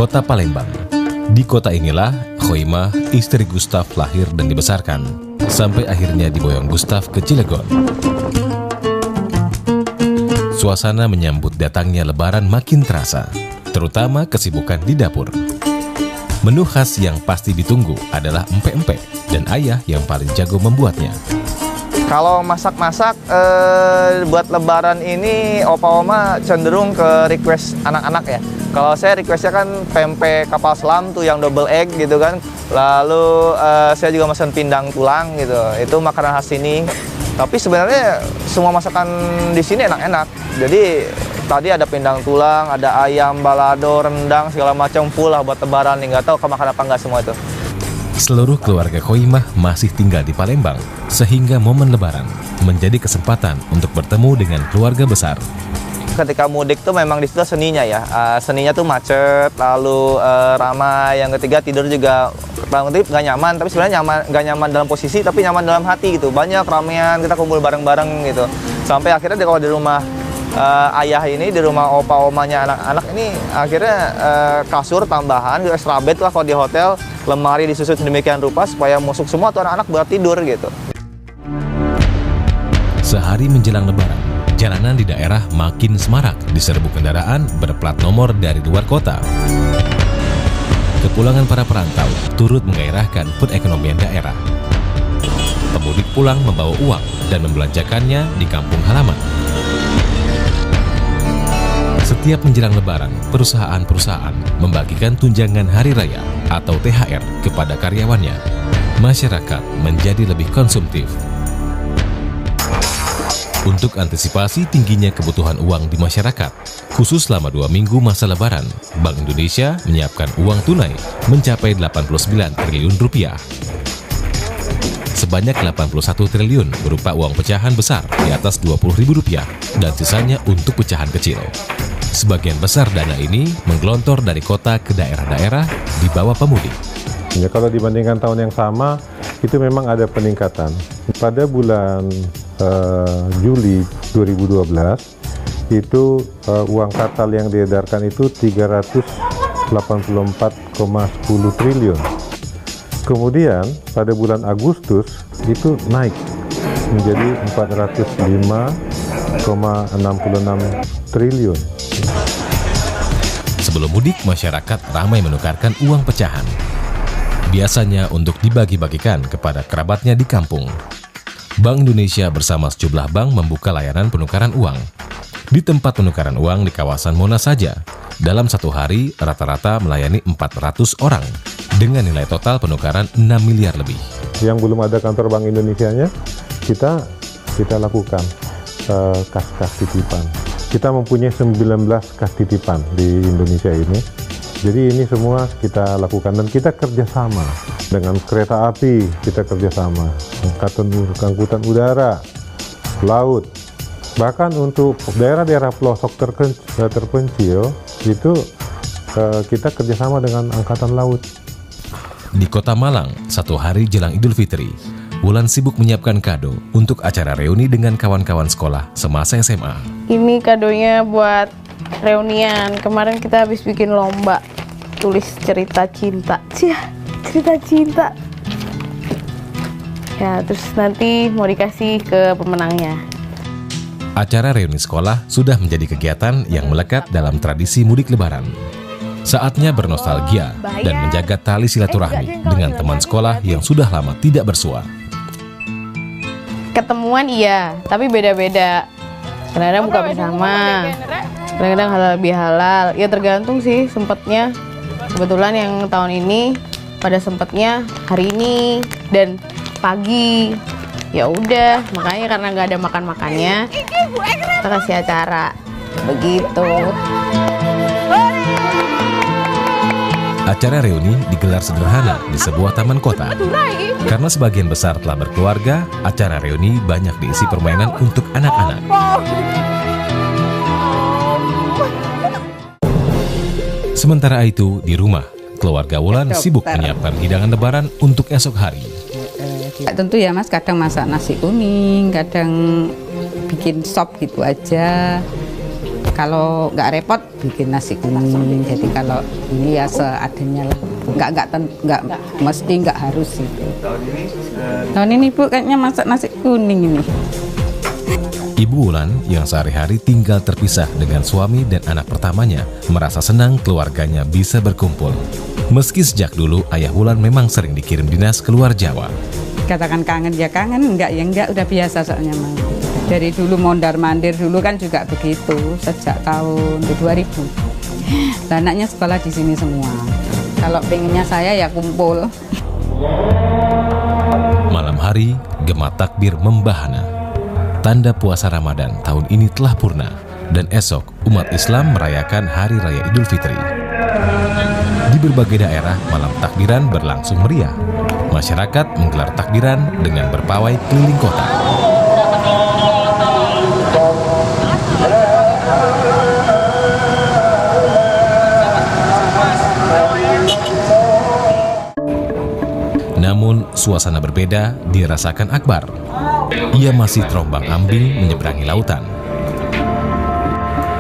Kota Palembang. Di kota inilah Khoimah, istri Gustaf, lahir dan dibesarkan, sampai akhirnya diboyong Gustaf ke Cilegon. Suasana menyambut datangnya Lebaran makin terasa, terutama kesibukan di dapur. Menu khas yang pasti ditunggu adalah empek-empek, dan ayah yang paling jago membuatnya. Kalau masak-masak buat Lebaran ini opa-oma cenderung ke request anak-anak ya. Kalau saya requestnya kan pempek kapal selam tuh yang double egg gitu kan. Lalu saya juga pesan pindang tulang gitu. Itu makanan khas sini. Tapi sebenarnya semua masakan di sini enak-enak. Jadi tadi ada pindang tulang, ada ayam, balado, rendang, segala macam full lah buat Lebaran. Nggak tahu kemakan apa nggak semua itu. Seluruh keluarga Khoimah masih tinggal di Palembang, sehingga momen Lebaran menjadi kesempatan untuk bertemu dengan keluarga besar. Ketika mudik tuh memang di situ seninya ya, seninya tuh macet, lalu ramai. Yang ketiga tidur juga nggak nyaman, tapi sebenarnya nggak nyaman dalam posisi, tapi nyaman dalam hati gitu. Banyak ramean, kita kumpul bareng-bareng gitu. Sampai akhirnya kalau di rumah ayah ini, di rumah opa-omanya anak-anak ini, akhirnya kasur tambahan, extra bed lah kalau di hotel, lemari disusun sedemikian rupa supaya musuk semua tuh anak-anak buat tidur gitu. Sehari menjelang Lebaran, jalanan di daerah makin semarak diserbu kendaraan berplat nomor dari luar kota. Kepulangan para perantau turut menggairahkan perekonomian daerah. Pemudik pulang membawa uang dan membelanjakannya di kampung halaman. Setiap menjelang Lebaran, perusahaan-perusahaan membagikan tunjangan hari raya atau THR kepada karyawannya. Masyarakat menjadi lebih konsumtif. Untuk antisipasi tingginya kebutuhan uang di masyarakat, khusus selama 2 minggu masa Lebaran, Bank Indonesia menyiapkan uang tunai mencapai 89 triliun rupiah. Sebanyak 81 triliun berupa uang pecahan besar di atas Rp20.000 dan sisanya untuk pecahan kecil. Sebagian besar dana ini menggelontor dari kota ke daerah-daerah di bawah pemudik. Ya, kalau dibandingkan tahun yang sama, itu memang ada peningkatan. Pada bulan Juli 2012, itu uang kartal yang diedarkan itu 384,10 triliun. Kemudian pada bulan Agustus itu naik menjadi 405,66 triliun. Sebelum mudik, masyarakat ramai menukarkan uang pecahan. Biasanya untuk dibagi-bagikan kepada kerabatnya di kampung. Bank Indonesia bersama sejumlah bank membuka layanan penukaran uang. Di tempat penukaran uang di kawasan Monas saja, dalam satu hari rata-rata melayani 400 orang dengan nilai total penukaran 6 miliar lebih. Yang belum ada kantor Bank Indonesianya, kita lakukan kas-kas titipan. Kita mempunyai 19 kas titipan di Indonesia ini. Jadi ini semua kita lakukan dan kita kerjasama dengan kereta api, kita kerjasama, angkutan udara, laut. Bahkan untuk daerah-daerah pelosok terpencil itu kita kerjasama dengan angkatan laut. Di Kota Malang, satu hari jelang Idul Fitri, Wulan sibuk menyiapkan kado untuk acara reuni dengan kawan-kawan sekolah semasa SMA. Ini kadonya buat reunian. Kemarin kita habis bikin lomba tulis cerita cinta. Cerita cinta. Ya, terus nanti mau dikasih ke pemenangnya. Acara reuni sekolah sudah menjadi kegiatan yang melekat dalam tradisi mudik Lebaran. Saatnya bernostalgia dan menjaga tali silaturahmi dengan teman sekolah yang sudah lama tidak bersua. Ketemuan iya, tapi beda-beda. Kadang-kadang buka bersama, kadang-kadang halal bihalal. Ya tergantung sih sempatnya. Kebetulan yang tahun ini pada sempatnya hari ini dan pagi. Ya udah, makanya karena nggak ada makan-makannya, kita kasih acara begitu. Acara reuni digelar sederhana di sebuah taman kota. Karena sebagian besar telah berkeluarga, acara reuni banyak diisi permainan untuk anak-anak. Sementara itu, di rumah, keluarga Wulan sibuk menyiapkan hidangan Lebaran untuk esok hari. Tentu ya Mas, kadang masak nasi kuning, kadang bikin sop gitu aja. Kalau nggak repot bikin nasi kuning. Jadi kalau ini ya seadanya lah. Nggak mesti nggak harus itu. Tahun ini Bu kayaknya masak nasi kuning ini. Ibu Wulan yang sehari-hari tinggal terpisah dengan suami dan anak pertamanya merasa senang keluarganya bisa berkumpul. Meski sejak dulu ayah Wulan memang sering dikirim dinas keluar Jawa. Katakan kangen ya kangen, enggak ya enggak, udah biasa soalnya Mas. Dari dulu mondar-mandir dulu kan juga begitu sejak tahun 2000. Dan anaknya sekolah di sini semua. Kalau pengennya saya ya kumpul. Malam hari, gema takbir membahana. Tanda puasa Ramadan tahun ini telah purna dan esok umat Islam merayakan Hari Raya Idul Fitri. Di berbagai daerah, malam takbiran berlangsung meriah. Masyarakat menggelar takbiran dengan berpawai keliling kota. Namun, suasana berbeda dirasakan Akbar. Ia masih terombang-ambing menyeberangi lautan.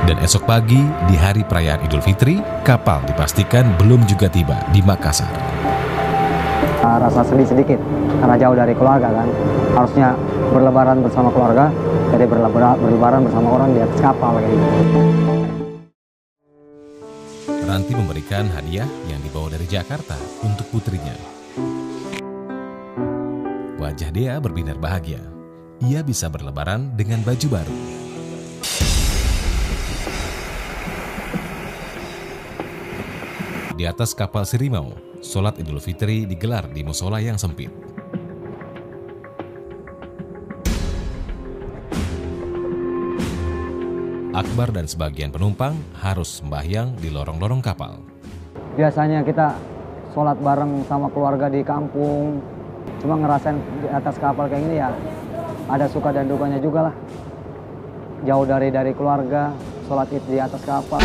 Dan esok pagi, di hari perayaan Idul Fitri, kapal dipastikan belum juga tiba di Makassar. Rasa sedih sedikit, karena jauh dari keluarga kan. Harusnya berlebaran bersama keluarga, jadi berlebaran bersama orang di atas kapal kayak gitu. Ranti memberikan hadiah yang dibawa dari Jakarta untuk putrinya. Wajah Dea berbinar bahagia. Ia bisa berlebaran dengan baju baru. Di atas kapal Sirimau, sholat Idul Fitri digelar di musola yang sempit. Akbar dan sebagian penumpang harus sembahyang di lorong-lorong kapal. Biasanya kita sholat bareng sama keluarga di kampung, cuma ngerasain di atas kapal kayak gini ya ada suka dan dukanya juga lah. Jauh dari keluarga, sholat Id di atas kapal.